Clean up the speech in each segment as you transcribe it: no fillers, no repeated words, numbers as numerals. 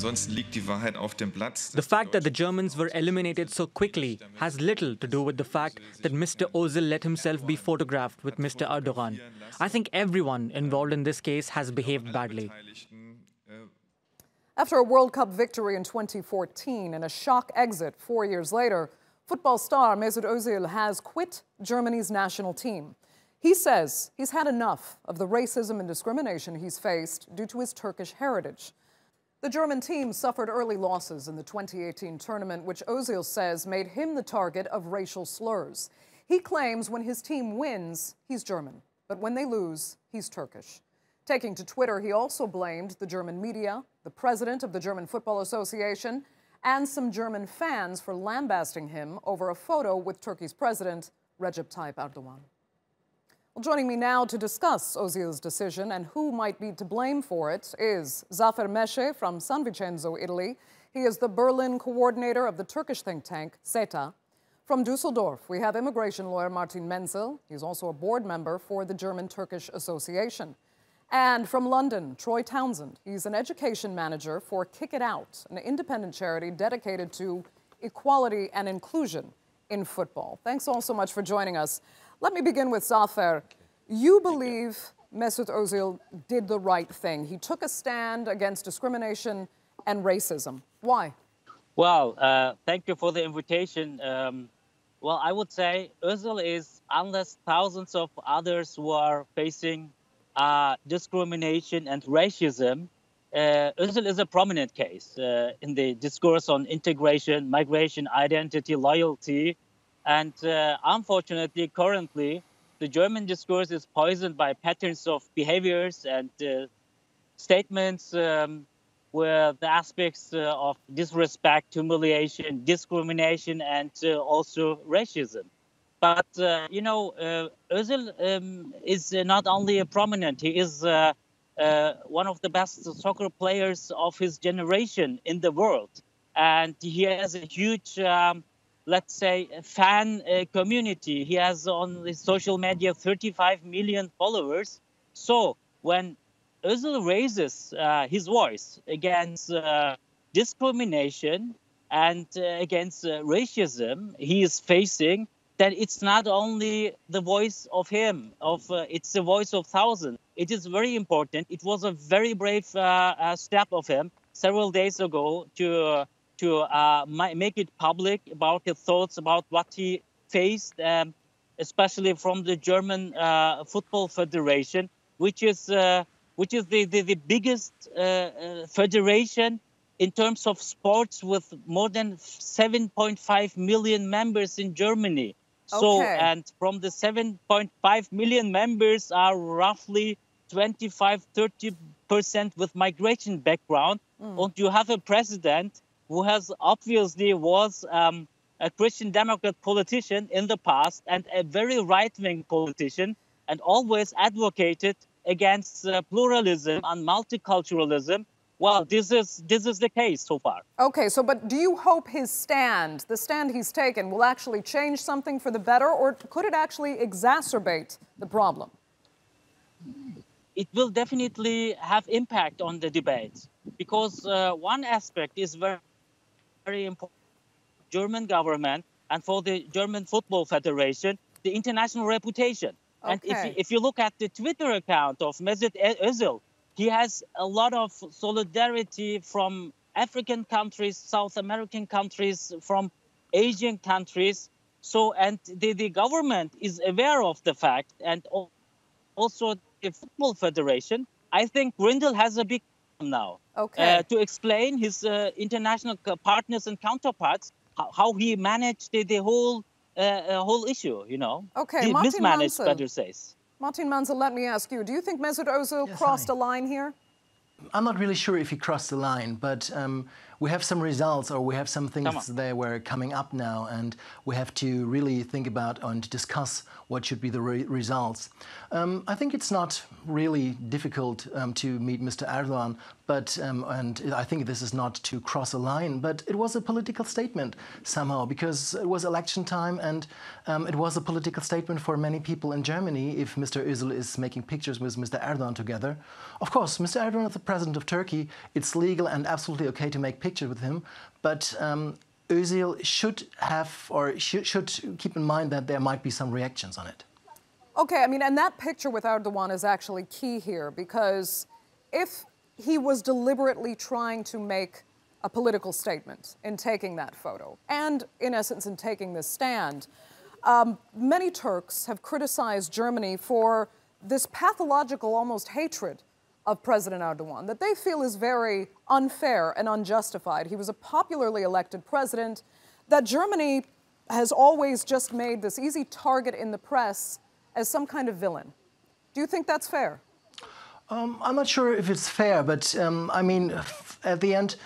ansonsten liegt die Wahrheit auf dem Blatt. The fact that the Germans were eliminated so quickly has little to do with the fact that Mr. Ozil let himself be photographed with Mr. Erdogan. I think everyone involved in this case has behaved badly. After a World Cup victory in 2014 and a shock exit 4 years later, football star Mesut Ozil has quit Germany's national team. He says he's had enough of the racism and discrimination he's faced due to his Turkish heritage. The German team suffered early losses in the 2018 tournament, which Ozil says made him the target of racial slurs. He claims when his team wins, he's German, but when they lose, he's Turkish. Taking to Twitter, he also blamed the German media, the president of the German Football Association, and some German fans for lambasting him over a photo with Turkey's president, Recep Tayyip Erdogan. Well, joining me now to discuss Ozil's decision and who might be to blame for it is Zafer Meshe from San Vincenzo, Italy. He is the Berlin coordinator of the Turkish think tank, SETA. From Dusseldorf, we have immigration lawyer Martin Menzel. He's also a board member for the German-Turkish Association. And from London, Troy Townsend. He's an education manager for Kick It Out, an independent charity dedicated to equality and inclusion in football. Thanks all so much for joining us. Let me begin with Zafer. You believe Mesut Ozil did the right thing. He took a stand against discrimination and racism. Why? Well, thank you for the invitation. Well, I would say Ozil is, unless thousands of others who are facing discrimination and racism, Ozil is a prominent case in the discourse on integration, migration, identity, loyalty. And unfortunately, currently, the German discourse is poisoned by patterns of behaviors and statements where the aspects of disrespect, humiliation, discrimination, and also racism. But, you know, Ozil is not only a prominent, he is one of the best soccer players of his generation in the world. And he has a huge, let's say, fan community. He has on his social media 35 million followers. So when Ozil raises his voice against discrimination and against racism he is facing, that it's not only the voice of him, it's the voice of thousands. It is very important. It was a very brave step of him several days ago to make it public about his thoughts about what he faced, especially from the German Football Federation, which is the biggest federation in terms of sports with more than 7.5 million members in Germany. So, and from the 7.5 million members are roughly 25–30% with migration background. And you have a president who has obviously was a Christian Democrat politician in the past and a very right-wing politician, and always advocated against pluralism and multiculturalism. Well, this is the case so far. Okay, so but do you hope his stand, the stand he's taken, will actually change something for the better, or could it actually exacerbate the problem? It will definitely have impact on the debate, because one aspect is very, very important. German government and for the German Football Federation, the international reputation. And if you look at the Twitter account of Mesut Ozil, he has a lot of solidarity from African countries, South American countries, from Asian countries. So, and the government is aware of the fact, and also the Football Federation. I think Grindel has a big now to explain his international partners and counterparts how he managed the whole issue, you know. Okay, mismanaged, better says. Martin Menzel, let me ask you, do you think Mesut Ozil crossed a line here? I'm not really sure if he crossed the line, but we have some results, or we have some things that were coming up now, and we have to really think about and discuss what should be the results. I think it's not really difficult to meet Mr. Erdogan, but and I think this is not to cross a line, but it was a political statement somehow, because it was election time, and it was a political statement for many people in Germany if Mr. Özil is making pictures with Mr. Erdogan together. Of course, Mr. Erdogan is the president of Turkey. It's legal and absolutely okay to make pictures with him, but Özil should have, or should keep in mind that there might be some reactions on it. Okay, I mean, and that picture with Erdogan is actually key here, because if he was deliberately trying to make a political statement in taking that photo, and in essence in taking this stand, many Turks have criticized Germany for this pathological, almost hatred of President Erdogan that they feel is very unfair and unjustified. He was a popularly elected president that Germany has always just made this easy target in the press as some kind of villain. Do you think that's fair? I'm not sure if it's fair, but I mean, at the end,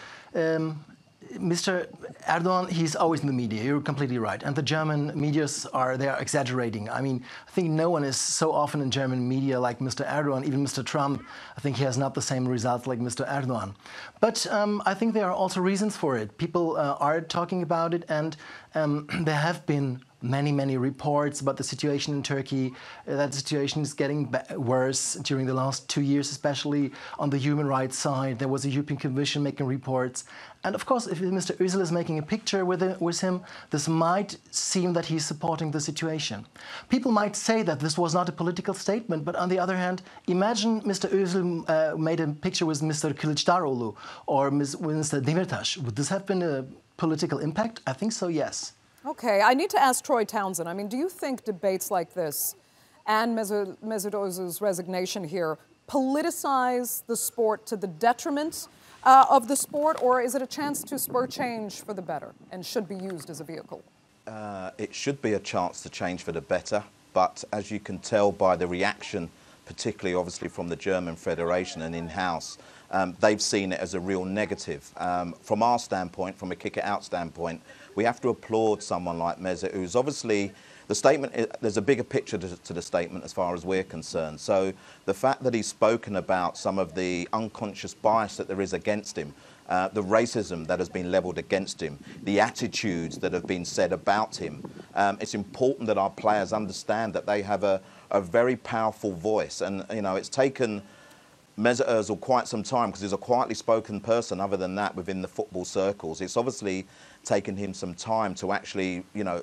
Mr. Erdogan, he's always in the media. You're completely right. And the German medias they are exaggerating. I mean, I think no one is so often in German media like Mr. Erdogan, even Mr. Trump. I think he has not the same results like Mr. Erdogan. But I think there are also reasons for it. People are talking about it, and there have been many reports about the situation in Turkey. That situation is getting worse during the last 2 years, especially on the human rights side. There was a European Commission making reports. And of course, if Mr. Özil is making a picture with him, this might seem that he's supporting the situation. People might say that this was not a political statement, but on the other hand, imagine Mr. Özil made a picture with Mr. Kılıçdaroğlu or Mr. Demirtas. Would this have been a political impact? I think so, yes. Okay, I need to ask Troy Townsend. I mean, do you think debates like this and Mesut Ozil's resignation here politicize the sport to the detriment of the sport, or is it a chance to spur change for the better and should be used as a vehicle? It should be a chance to change for the better, but as you can tell by the reaction, particularly obviously from the German Federation and in-house, they've seen it as a real negative. From our standpoint, from a kick-it-out standpoint, we have to applaud someone like Mesut, who's obviously, the statement, there's a bigger picture to the statement as far as we're concerned. So the fact that he's spoken about some of the unconscious bias that there is against him, the racism that has been levelled against him, the attitudes that have been said about him, it's important that our players understand that they have a very powerful voice. And, you know, it's taken Mesut Ozil quite some time, because he's a quietly spoken person other than that within the football circles. It's obviously taken him some time to actually, you know,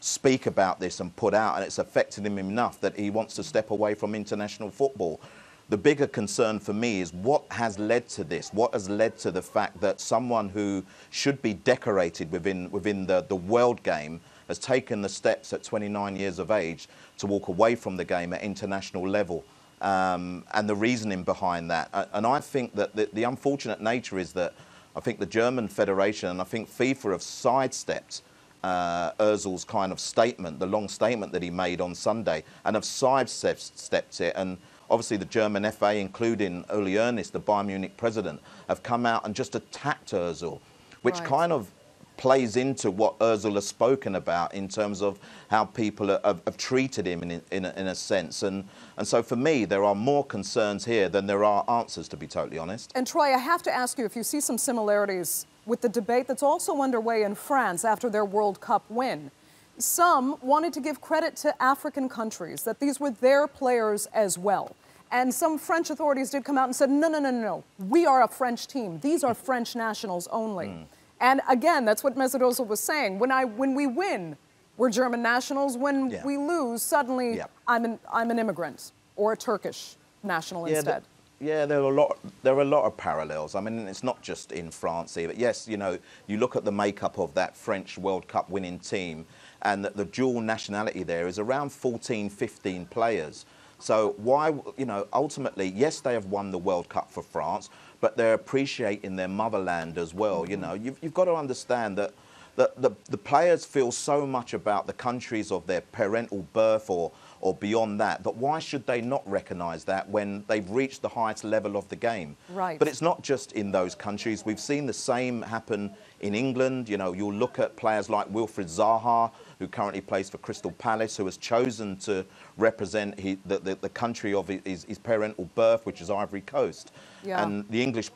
speak about this and put out, and it's affected him enough that he wants to step away from international football. The bigger concern for me is what has led to this, what has led to the fact that someone who should be decorated within the world game has taken the steps at 29 years of age to walk away from the game at international level. And the reasoning behind that. And I think that the unfortunate nature is that I think the German Federation and I think FIFA have sidestepped Ozil's kind of statement, the long statement that he made on Sunday, and have sidestepped it. And obviously the German FA, including Uli Hoeneß, the Bayern Munich president, have come out and just attacked Ozil, which kind of plays into what Ozil has spoken about in terms of how people have treated him in a sense. And so for me, there are more concerns here than there are answers, to be totally honest. And Troy, I have to ask you if you see some similarities with the debate that's also underway in France after their World Cup win. Some wanted to give credit to African countries, that these were their players as well. And some French authorities did come out and said, no, we are a French team. These are French nationals only. And again, that's what Mesut Ozil was saying. When we win, we're German nationals. When we lose, suddenly I'm an immigrant or a Turkish national instead. There are a lot of parallels. I mean, it's not just in France here, but yes, you know, you look at the makeup of that French World Cup winning team, and the dual nationality there is around 14, 15 players. So why, you know, ultimately, yes, they have won the World Cup for France, but they're appreciating their motherland as well. You know, you've got to understand that the players feel so much about the countries of their parental birth or or beyond that. But why should they not recognise that when they've reached the highest level of the game? Right. But it's not just in those countries. We've seen the same happen in England. You know, you'll look at players like Wilfried Zaha, who currently plays for Crystal Palace, who has chosen to represent the country of his parental birth, which is Ivory Coast. Yeah. And the English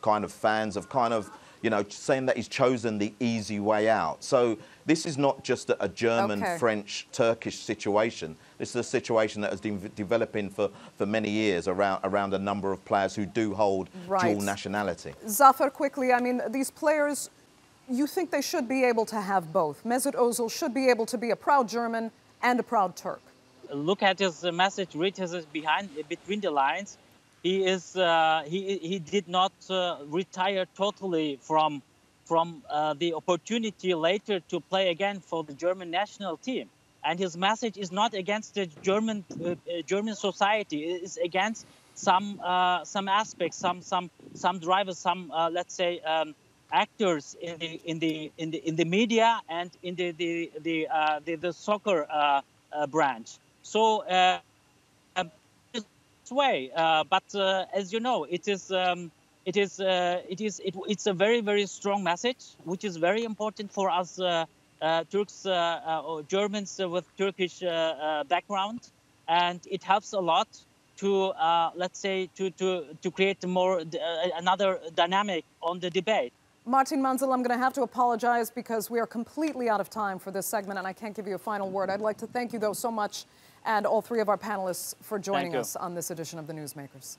kind of fans have kind of, you know, saying that he's chosen the easy way out. So this is not just a German, French, Turkish situation. This is a situation that has been developing for many years around a number of players who do hold dual nationality. Zafer, quickly, I mean, these players, you think they should be able to have both? Mesut Ozil should be able to be a proud German and a proud Turk. Look at his message, read his between the lines. He is he did not retire totally from the opportunity later to play again for the German national team. And his message is not against the German society. It is against some aspects, some drivers, some let's say actors in the media and in the soccer branch. So this way, but as you know, it's a very strong message, which is very important for us Turks or Germans with Turkish background, and it helps a lot to let's say to create more another dynamic on the debate. Martin Manzel, I'm going to have to apologize because we are completely out of time for this segment and I can't give you a final word. I'd like to thank you, though, so much, and all three of our panelists for joining us on this edition of The Newsmakers.